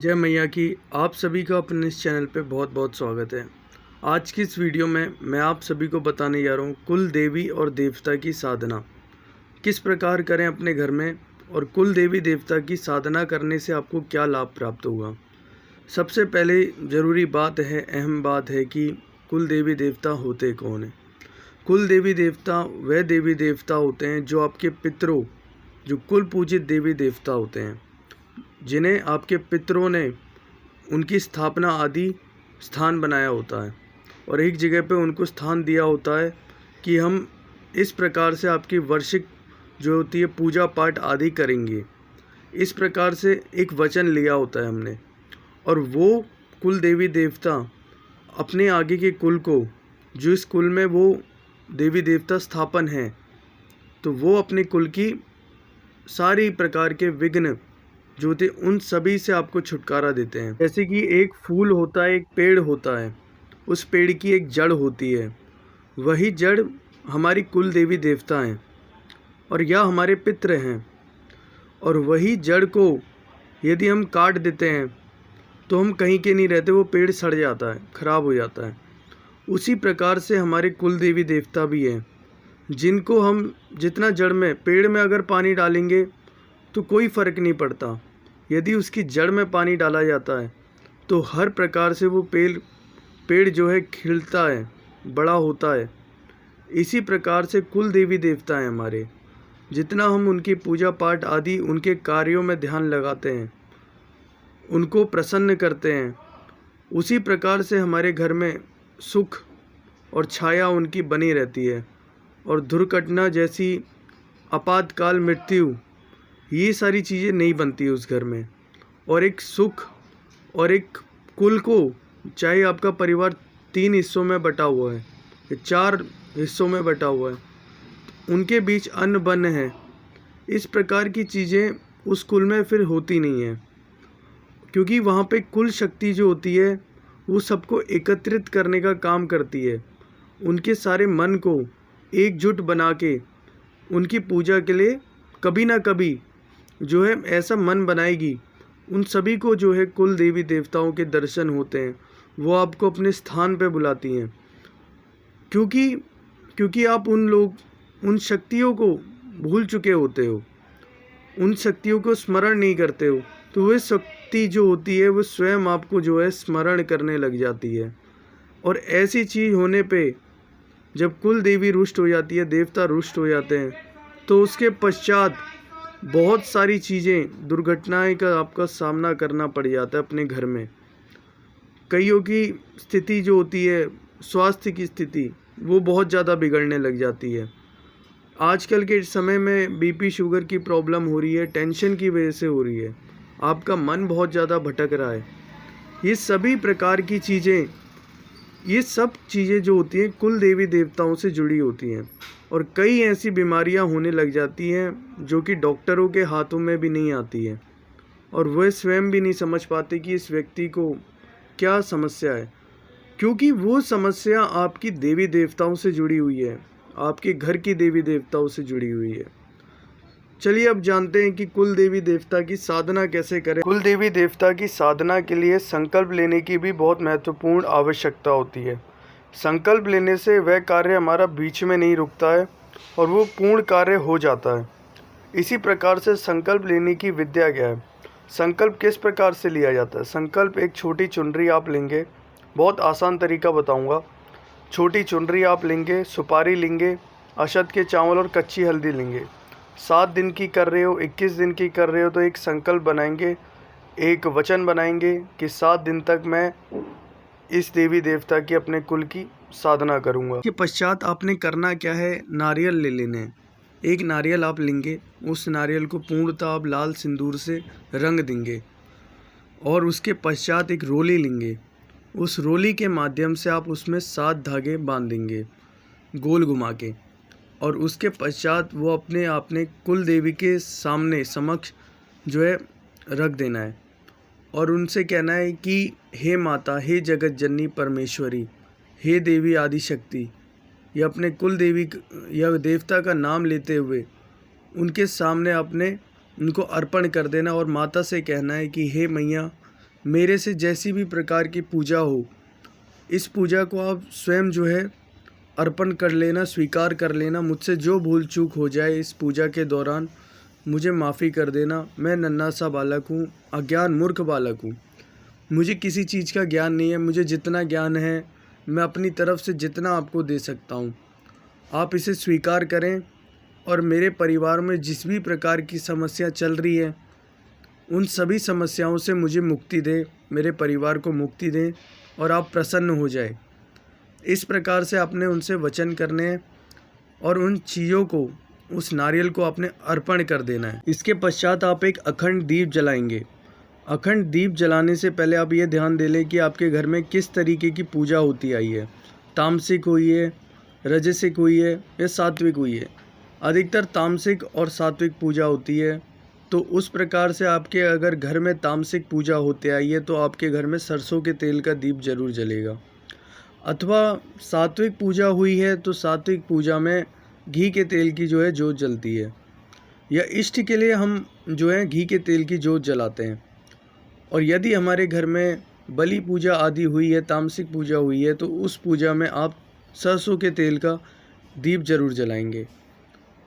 जय मैया की। आप सभी का अपने इस चैनल पे बहुत बहुत स्वागत है। आज की इस वीडियो में मैं आप सभी को बताने जा रहा हूँ कुल देवी और देवता की साधना किस प्रकार करें अपने घर में, और कुल देवी देवता की साधना करने से आपको क्या लाभ प्राप्त होगा। सबसे पहले ज़रूरी बात है, अहम बात है कि कुल देवी देवता होते कौन हैं। कुल देवी देवता वह देवी देवता होते हैं जो आपके पितरों, जो कुल पूजित देवी देवता होते हैं, जिन्हें आपके पितरों ने उनकी स्थापना आदि स्थान बनाया होता है और एक जगह पे उनको स्थान दिया होता है कि हम इस प्रकार से आपकी वार्षिक जो होती है पूजा पाठ आदि करेंगे। इस प्रकार से एक वचन लिया होता है हमने, और वो कुल देवी देवता अपने आगे के कुल को, जो इस कुल में वो देवी देवता स्थापन हैं, तो वो अपने कुल की सारी प्रकार के विघ्न जो होते उन सभी से आपको छुटकारा देते हैं। जैसे कि एक फूल होता है, एक पेड़ होता है, उस पेड़ की एक जड़ होती है, वही जड़ हमारी कुल देवी देवता हैं और या हमारे पितृ हैं। और वही जड़ को यदि हम काट देते हैं तो हम कहीं के नहीं रहते, वो पेड़ सड़ जाता है, खराब हो जाता है। उसी प्रकार से हमारे कुल देवी देवता भी हैं, जिनको हम जितना जड़ में, पेड़ में अगर पानी डालेंगे तो कोई फ़र्क नहीं पड़ता, यदि उसकी जड़ में पानी डाला जाता है तो हर प्रकार से वो पेड़ जो है खिलता है, बड़ा होता है। इसी प्रकार से कुल देवी देवता हैं हमारे। जितना हम उनकी पूजा पाठ आदि, उनके कार्यों में ध्यान लगाते हैं, उनको प्रसन्न करते हैं, उसी प्रकार से हमारे घर में सुख और छाया उनकी बनी रहती है। और दुर्घटना जैसी, आपातकाल, मृत्यु, ये सारी चीज़ें नहीं बनती उस घर में। और एक सुख और एक कुल को, चाहे आपका परिवार 3 हिस्सों में बटा हुआ है, 4 हिस्सों में बटा हुआ है, उनके बीच अन्न बन है, इस प्रकार की चीज़ें उस कुल में फिर होती नहीं है। क्योंकि वहाँ पे कुल शक्ति जो होती है वो सबको एकत्रित करने का काम करती है, उनके सारे मन को एकजुट बना के उनकी पूजा के लिए कभी ना कभी जो है ऐसा मन बनाएगी, उन सभी को जो है कुल देवी देवताओं के दर्शन होते हैं, वो आपको अपने स्थान पे बुलाती हैं। क्योंकि आप उन शक्तियों को भूल चुके होते हो, उन शक्तियों को स्मरण नहीं करते हो, तो वह शक्ति जो होती है वो स्वयं आपको जो है स्मरण करने लग जाती है। और ऐसी चीज़ होने पे जब कुल देवी रुष्ट हो जाती है, देवता रुष्ट हो जाते हैं, तो उसके पश्चात बहुत सारी चीज़ें, दुर्घटनाएं का आपका सामना करना पड़ जाता है अपने घर में। कईयों की स्थिति जो होती है, स्वास्थ्य की स्थिति, वो बहुत ज़्यादा बिगड़ने लग जाती है। आजकल के समय में बीपी शुगर की प्रॉब्लम हो रही है, टेंशन की वजह से हो रही है, आपका मन बहुत ज़्यादा भटक रहा है। ये सभी प्रकार की चीज़ें, ये सब चीज़ें जो होती हैं कुल देवी देवताओं से जुड़ी होती हैं। और कई ऐसी बीमारियां होने लग जाती हैं जो कि डॉक्टरों के हाथों में भी नहीं आती है, और वह स्वयं भी नहीं समझ पाते कि इस व्यक्ति को क्या समस्या है, क्योंकि वो समस्या आपकी देवी देवताओं से जुड़ी हुई है, आपके घर की देवी देवताओं से जुड़ी हुई है। चलिए अब जानते हैं कि कुल देवी देवता की साधना कैसे करें। कुल देवी देवता की साधना के लिए संकल्प लेने की भी बहुत महत्वपूर्ण आवश्यकता होती है। संकल्प लेने से वह कार्य हमारा बीच में नहीं रुकता है और वो पूर्ण कार्य हो जाता है। इसी प्रकार से संकल्प लेने की विद्या क्या है, संकल्प किस प्रकार से लिया जाता है। संकल्प एक छोटी चुनरी आप लेंगे, बहुत आसान तरीका बताऊंगा। छोटी चुनरी आप लेंगे, सुपारी लेंगे, अशत के चावल और कच्ची हल्दी लेंगे। 7 दिन की कर रहे हो, 21 दिन की कर रहे हो, तो एक संकल्प बनाएंगे, एक वचन बनाएंगे कि 7 दिन तक मैं इस देवी देवता की, अपने कुल की साधना करूंगा। इसके पश्चात आपने करना क्या है, नारियल ले लेने हैं। एक नारियल आप लेंगे, उस नारियल को पूर्णतः आप लाल सिंदूर से रंग देंगे, और उसके पश्चात एक रोली लेंगे। उस रोली के माध्यम से आप उसमें 7 धागे बांध देंगे गोल घुमा के, और उसके पश्चात वो अपने कुल देवी के सामने समक्ष जो है रख देना है, और उनसे कहना है कि हे माता, हे जगत जननी परमेश्वरी, हे देवी आदिशक्ति, या अपने कुल देवी या देवता का नाम लेते हुए उनके सामने उनको अर्पण कर देना। और माता से कहना है कि हे मैया, मेरे से जैसी भी प्रकार की पूजा हो, इस पूजा को आप स्वयं जो है अर्पण कर लेना, स्वीकार कर लेना। मुझसे जो भूल चूक हो जाए इस पूजा के दौरान मुझे माफ़ी कर देना। मैं नन्हा सा बालक हूँ, अज्ञान मूर्ख बालक हूँ। मुझे किसी चीज़ का ज्ञान नहीं है। मुझे जितना ज्ञान है मैं अपनी तरफ से जितना आपको दे सकता हूँ, आप इसे स्वीकार करें और मेरे परिवार में जिस भी प्रकार की समस्या चल रही है उन सभी समस्याओं से मुझे मुक्ति दें, मेरे परिवार को मुक्ति दें और आप प्रसन्न हो जाए। इस प्रकार से आपने उनसे वचन करने हैं और उन चीज़ों को, उस नारियल को आपने अर्पण कर देना है। इसके पश्चात आप एक अखंड दीप जलाएंगे। अखंड दीप जलाने से पहले आप ये ध्यान दे लें कि आपके घर में किस तरीके की पूजा होती आई है। तामसिक हुई है, रजसिक हुई है या सात्विक हुई है। अधिकतर तामसिक और सात्विक पूजा होती है। तो उस प्रकार से आपके अगर घर में तामसिक पूजा होते आई है तो आपके घर में सरसों के तेल का दीप जरूर जलेगा। अथवा सात्विक पूजा हुई है तो सात्विक पूजा में घी के तेल की जो है जोत जलती है, या इष्ट के लिए हम जो है घी के तेल की जोत जलाते हैं। और यदि हमारे घर में बलि पूजा आदि हुई है, तामसिक पूजा हुई है, तो उस पूजा में आप सरसों के तेल का दीप जरूर जलाएंगे।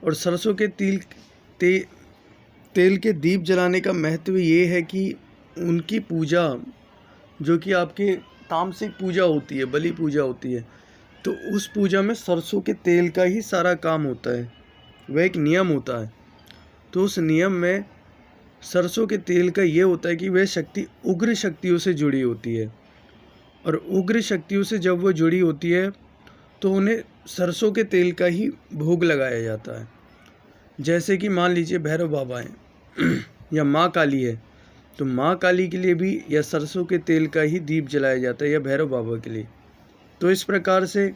और सरसों के तेल के दीप जलाने का महत्व ये है कि उनकी पूजा, जो कि आपके तामसिक पूजा होती है, बलि पूजा होती है, तो उस पूजा में सरसों के तेल का ही सारा काम होता है। वह एक नियम होता है। तो उस नियम में सरसों के तेल का ये होता है कि वह शक्ति उग्र शक्तियों से जुड़ी होती है, और उग्र शक्तियों से जब वो जुड़ी होती है तो उन्हें सरसों के तेल का ही भोग लगाया जाता है। जैसे कि मान लीजिए भैरव बाबा हैं या माँ काली है, तो माँ काली के लिए भी या सरसों के तेल का ही दीप जलाया जाता है, या भैरव बाबा के लिए। तो इस प्रकार से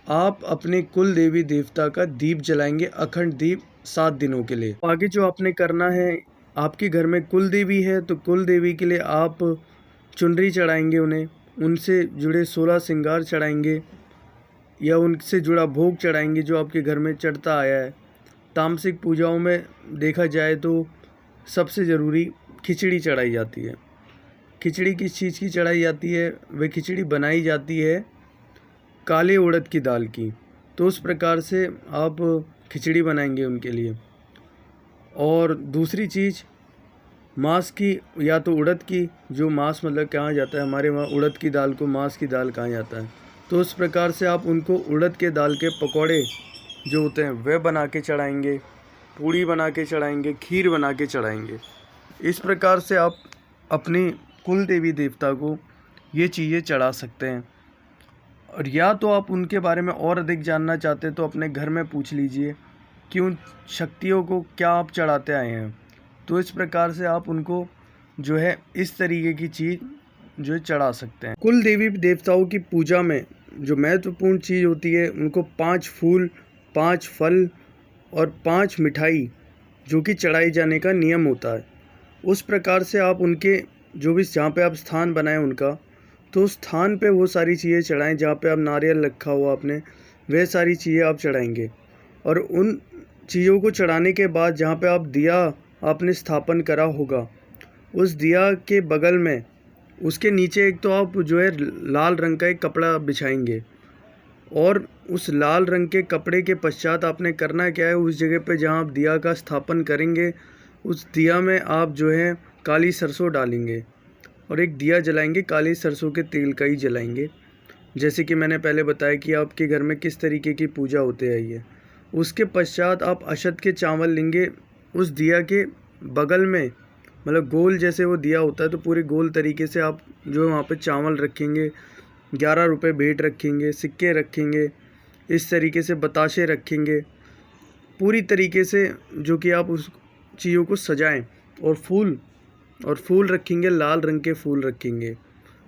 आप अपने कुल देवी देवता का दीप जलाएंगे, अखंड दीप 7 दिनों के लिए। आगे जो आपने करना है, आपके घर में कुल देवी है तो कुल देवी के लिए आप चुनरी चढ़ाएंगे उन्हें, उनसे जुड़े 16 श्रृंगार चढ़ाएंगे या उनसे जुड़ा भोग चढ़ाएंगे जो आपके घर में चढ़ता आया है। तामसिक पूजाओं में देखा जाए तो सबसे ज़रूरी खिचड़ी चढ़ाई जाती है। खिचड़ी किस चीज़ की चढ़ाई जाती है? वह खिचड़ी बनाई जाती है काले उड़द की दाल की। तो उस प्रकार से आप खिचड़ी बनाएंगे उनके लिए। और दूसरी चीज़ मांस की, या तो उड़द की, जो मांस मतलब कहा जाता है, हमारे वहाँ उड़द की दाल को मांस की दाल कहा जाता है। तो उस प्रकार से आप उनको उड़द के दाल के पकौड़े जो होते हैं वह बना के चढ़ाएंगे, पूड़ी बना के चढ़ाएंगे, खीर बना के चढ़ाएंगे। इस प्रकार से आप अपनी कुल देवी देवता को ये चीज़ें चढ़ा सकते हैं। और या तो आप उनके बारे में और अधिक जानना चाहते हैं तो अपने घर में पूछ लीजिए कि उन शक्तियों को क्या आप चढ़ाते आए हैं। तो इस प्रकार से आप उनको जो है इस तरीके की चीज़ जो है चढ़ा सकते हैं। कुल देवी देवताओं की पूजा में जो महत्वपूर्ण चीज़ होती है, उनको 5 फूल, 5 फल और 5 मिठाई जो कि चढ़ाई जाने का नियम होता है। उस प्रकार से आप उनके जो भी जहाँ पे आप स्थान बनाएं उनका, तो उस स्थान पे वो सारी चीज़ें चढ़ाएं जहाँ पे आप नारियल रखा हुआ आपने, वह सारी चीज़ें आप चढ़ाएंगे। और उन चीज़ों को चढ़ाने के बाद जहाँ पे आप दिया आपने स्थापन करा होगा, उस दिया के बगल में उसके नीचे एक तो आप जो है लाल रंग का एक कपड़ा बिछाएंगे। और उस लाल रंग के कपड़े के पश्चात आपने करना क्या है, उस जगह पे जहाँ आप दिया का स्थापन करेंगे उस दिया में आप जो है काली सरसों डालेंगे और एक दिया जलाएंगे, काली सरसों के तेल का ही जलाएंगे। जैसे कि मैंने पहले बताया कि आपके घर में किस तरीके की पूजा होते आई है। उसके पश्चात आप अशत के चावल लेंगे, उस दिया के बगल में मतलब गोल जैसे वो दिया होता है, तो पूरे गोल तरीके से आप जो है वहाँ पे चावल रखेंगे, 11 रुपये भेंट रखेंगे, सिक्के रखेंगे, इस तरीके से बताशे रखेंगे, पूरी तरीके से जो कि आप उस चीज़ों को सजाएं। और फूल रखेंगे, लाल रंग के फूल रखेंगे,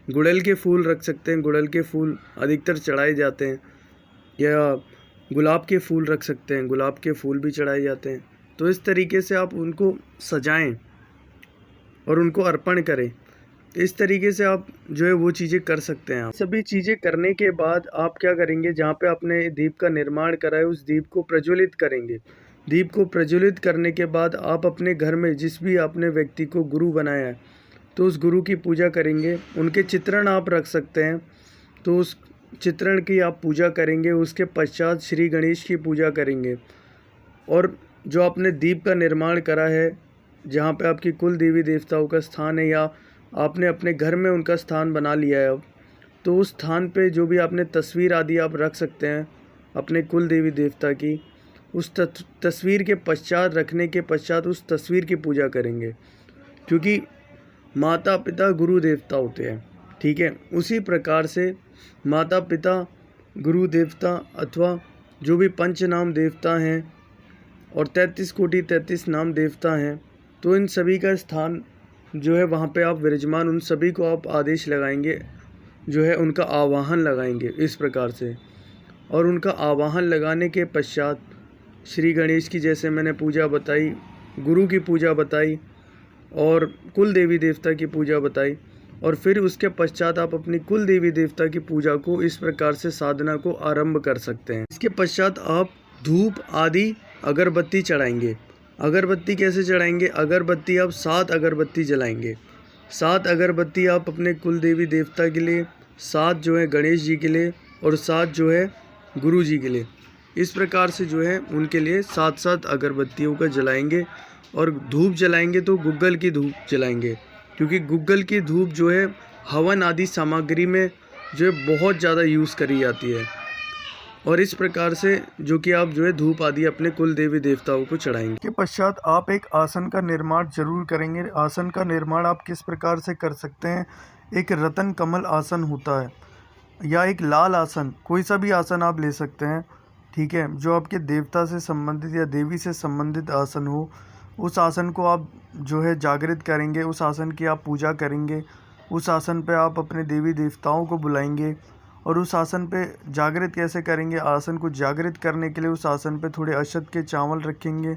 गुड़हल के फूल रख सकते हैं, गुड़हल के फूल अधिकतर चढ़ाए जाते हैं, या गुलाब के फूल रख सकते हैं, गुलाब के फूल भी चढ़ाए जाते हैं। तो इस तरीके से आप उनको सजाएं और उनको अर्पण करें। इस तरीके से आप जो है वो चीज़ें कर सकते हैं। आप सभी चीज़ें करने के बाद आप क्या करेंगे, जहाँ पे आपने दीप का निर्माण करा है उस दीप को प्रज्वलित करेंगे। दीप को प्रज्वलित करने के बाद आप अपने घर में जिस भी आपने व्यक्ति को गुरु बनाया है, तो उस गुरु की पूजा करेंगे। उनके चित्रण आप रख सकते हैं, तो उस चित्रण की आप पूजा करेंगे। उसके पश्चात श्री गणेश की पूजा करेंगे। और जो आपने दीप का निर्माण करा है, जहाँ पे आपकी कुल देवी देवताओं का स्थान है या आपने अपने घर में उनका स्थान बना लिया है अब, तो उस स्थान पे जो भी आपने तस्वीर आदि आप रख सकते हैं अपने कुल देवी देवता की। उस तस्वीर के पश्चात रखने के पश्चात उस तस्वीर की पूजा करेंगे, क्योंकि माता पिता गुरु देवता होते हैं, ठीक है। उसी प्रकार से माता पिता गुरु देवता अथवा जो भी पंच नाम देवता हैं और 33 कोटि 33 नाम देवता हैं, तो इन सभी का स्थान जो है वहाँ पे आप विराजमान, उन सभी को आप आदेश लगाएंगे, जो है उनका आवाहन लगाएंगे इस प्रकार से। और उनका आवाहन लगाने के पश्चात श्री गणेश की जैसे मैंने पूजा बताई, गुरु की पूजा बताई और कुल देवी देवता की पूजा बताई, और फिर उसके पश्चात आप अपनी कुल देवी देवता की पूजा को इस प्रकार से साधना को आरंभ कर सकते हैं। इसके पश्चात आप धूप आदि अगरबत्ती चढ़ाएंगे। अगरबत्ती कैसे चढ़ाएंगे? अगरबत्ती आप 7 अगरबत्ती जलाएंगे। 7 अगरबत्ती आप अपने कुल देवी देवता के लिए, 7 जो है गणेश जी के लिए और 7 जो है गुरु जी के लिए, इस प्रकार से जो है उनके लिए 7-7 अगरबत्तियों का जलाएंगे। और धूप जलाएंगे तो गुग्गल की धूप जलाएंगे, क्योंकि गुग्गल की धूप जो है हवन आदि सामग्री में जो है बहुत ज़्यादा यूज़ करी जाती है। और इस प्रकार से जो कि आप जो है धूप आदि अपने कुल देवी देवताओं को चढ़ाएंगे। के पश्चात आप एक आसन का निर्माण जरूर करेंगे। आसन का निर्माण आप किस प्रकार से कर सकते हैं? एक रतन कमल आसन होता है या एक लाल आसन, कोई सा भी आसन आप ले सकते हैं, ठीक है। जो आपके देवता से संबंधित या देवी से संबंधित आसन हो, उस आसन को आप जो है जागृत करेंगे, उस आसन की आप पूजा करेंगे। उस आसन पे आप अपने देवी देवताओं को बुलाएंगे और उस आसन पे जागृत कैसे करेंगे? आसन को जागृत करने के लिए उस आसन पे थोड़े अक्षत के चावल रखेंगे,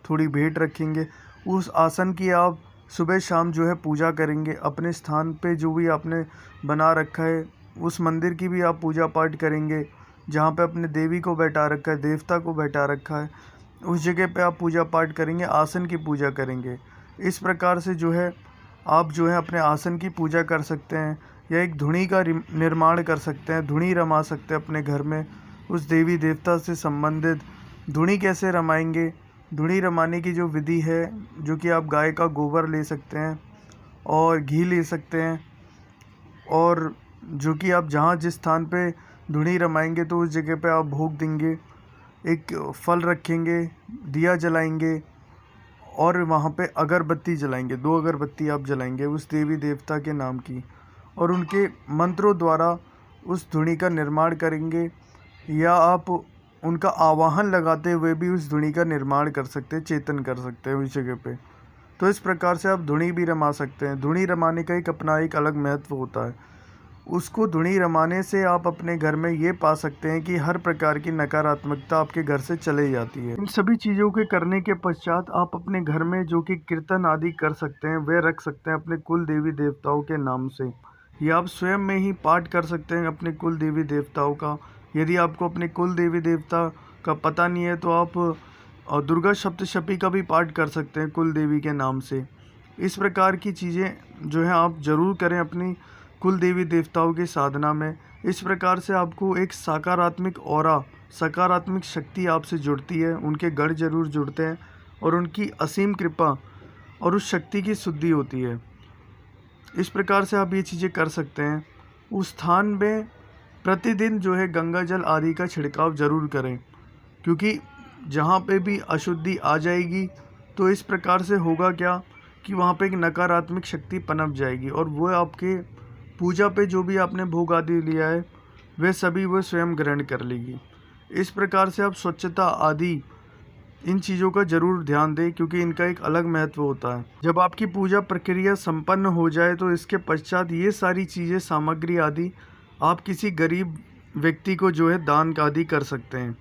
थोड़ी भेंट रखेंगे। उस आसन की आप सुबह शाम जो है पूजा करेंगे। अपने स्थान पे जो भी आपने बना रखा है उस मंदिर की भी आप पूजा पाठ करेंगे। जहाँ पे अपने देवी को बैठा रखा है, देवता को बैठा रखा है, उस जगह पे आप पूजा पाठ करेंगे, आसन की पूजा करेंगे। इस प्रकार से जो है आप जो है अपने आसन की पूजा कर सकते हैं। या एक धुनी का निर्माण कर सकते हैं, धुनी रमा सकते हैं अपने घर में उस देवी देवता से संबंधित। धुनी कैसे रमाएंगे? धुनी रमाने की जो विधि है, जो कि आप गाय का गोबर ले सकते हैं और घी ले सकते हैं, और जो कि आप जहाँ जिस स्थान पे धुनी रमाएंगे तो उस जगह पे आप भोग देंगे, एक फल रखेंगे, दिया जलाएंगे और वहाँ पे अगरबत्ती जलाएंगे। 2 अगरबत्ती आप जलाएंगे उस देवी देवता के नाम की, और उनके मंत्रों द्वारा उस धुनी का निर्माण करेंगे। या आप उनका आवाहन लगाते हुए भी उस धुनी का निर्माण कर सकते हैं, चेतन कर सकते हैं उस जगह पे। तो इस प्रकार से आप धुनी भी रमा सकते हैं। धुनी रमाने का एक अपना एक अलग महत्व होता है। उसको धुनी रमाने से आप अपने घर में ये पा सकते हैं कि हर प्रकार की नकारात्मकता आपके घर से चले जाती है। इन सभी चीज़ों के करने के पश्चात आप अपने घर में जो कि कीर्तन आदि कर सकते हैं, वे रख सकते हैं अपने कुल देवी देवताओं के नाम से। या आप स्वयं में ही पाठ कर सकते हैं अपने कुल देवी देवताओं का। यदि आपको अपने कुल देवी देवता का पता नहीं है तो आप दुर्गा सप्तशती का भी पाठ कर सकते हैं कुल देवी के नाम से। इस प्रकार की चीज़ें जो है आप ज़रूर करें अपनी कुल देवी देवताओं की साधना में। इस प्रकार से आपको एक सकारात्मक ऑरा, सकारात्मक शक्ति आपसे जुड़ती है, उनके गढ़ जरूर जुड़ते हैं और उनकी असीम कृपा और उस शक्ति की शुद्धि होती है। इस प्रकार से आप ये चीज़ें कर सकते हैं। उस स्थान में प्रतिदिन जो है गंगा जल आदि का छिड़काव ज़रूर करें, क्योंकि जहाँ पे भी अशुद्धि आ जाएगी तो इस प्रकार से होगा क्या कि वहाँ पे एक नकारात्मक शक्ति पनप जाएगी और वो आपके पूजा पे जो भी आपने भोग आदि लिया है वे सभी वो स्वयं ग्रहण कर लेगी। इस प्रकार से आप स्वच्छता आदि इन चीज़ों का ज़रूर ध्यान दें, क्योंकि इनका एक अलग महत्व होता है। जब आपकी पूजा प्रक्रिया संपन्न हो जाए तो इसके पश्चात ये सारी चीज़ें, सामग्री आदि आप किसी गरीब व्यक्ति को जो है दान आदि कर सकते हैं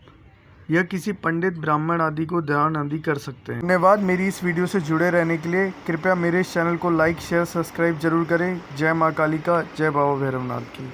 या किसी पंडित ब्राह्मण आदि को दान आदि कर सकते हैं। धन्यवाद मेरी इस वीडियो से जुड़े रहने के लिए। कृपया मेरे इस चैनल को लाइक, शेयर, सब्सक्राइब जरूर करें। जय माँ काली का, जय बाबा भैरवनाथ की।